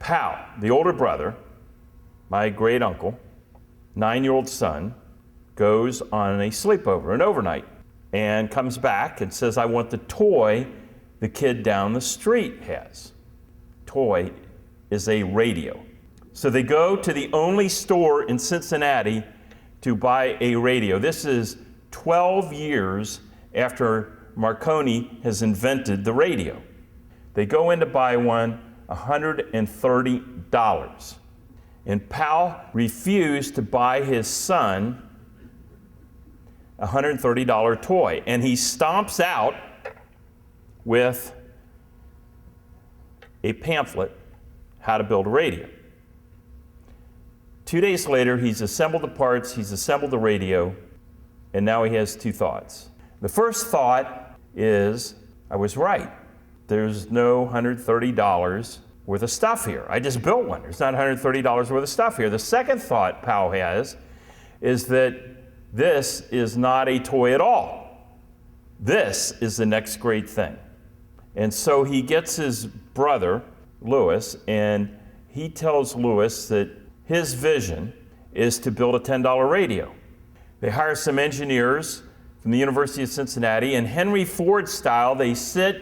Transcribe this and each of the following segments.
Hal, the older brother, my great uncle, 9-year-old son, goes on a sleepover, an overnight, and comes back and says, I want the toy the kid down the street has. Toy is a radio. So they go to the only store in Cincinnati to buy a radio. This is 12 years after Marconi has invented the radio. They go in to buy one, $130. And Pal refused to buy his son a $130 toy. And he stomps out with a pamphlet, How to Build a Radio. 2 days later, he's assembled the parts, he's assembled the radio, and now he has two thoughts. The first thought is, I was right. There's no $130 worth of stuff here. I just built one. There's not $130 worth of stuff here. The second thought Powell has is that this is not a toy at all. This is the next great thing. And so he gets his brother, Lewis, and he tells Lewis that his vision is to build a $10 radio. They hire some engineers from the University of Cincinnati, and Henry Ford style, they sit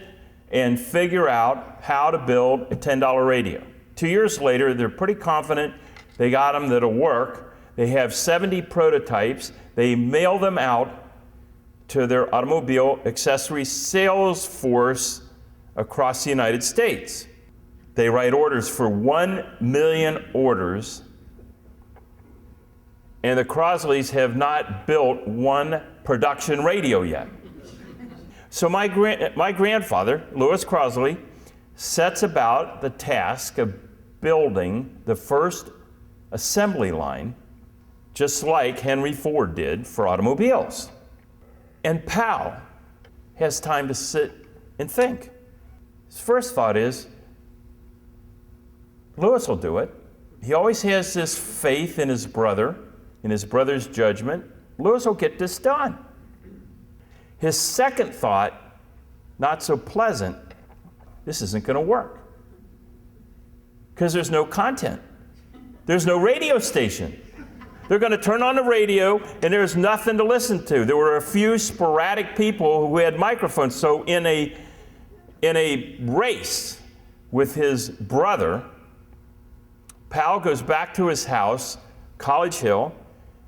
and figure out how to build a $10 radio. 2 years later, they're pretty confident they got them that'll work. They have 70 prototypes. They mail them out to their automobile accessory sales force across the United States. They write orders for 1 million orders, and the Crosleys have not built one production radio yet. So my grandfather, Louis Crosley, sets about the task of building the first assembly line, just like Henry Ford did for automobiles. And Powell has time to sit and think. His first thought is, Louis will do it. He always has this faith in his brother, in his brother's judgment. Louis will get this done. His second thought, not so pleasant, this isn't going to work. Because there's no content. There's no radio station. They're going to turn on the radio and there's nothing to listen to. There were a few sporadic people who had microphones. So in a race with his brother, Powell goes back to his house, College Hill,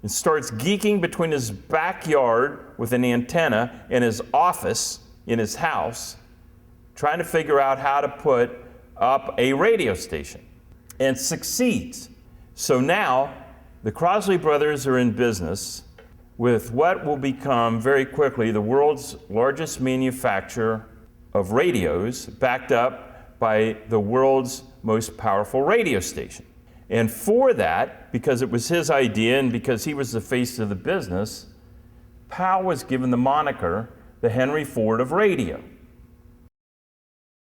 and starts geeking between his backyard with an antenna and his office in his house, trying to figure out how to put up a radio station, and succeeds. So now, the Crosley brothers are in business with what will become very quickly the world's largest manufacturer of radios, backed up by the world's most powerful radio station. And for that, because it was his idea and because he was the face of the business, Powell was given the moniker the Henry Ford of radio.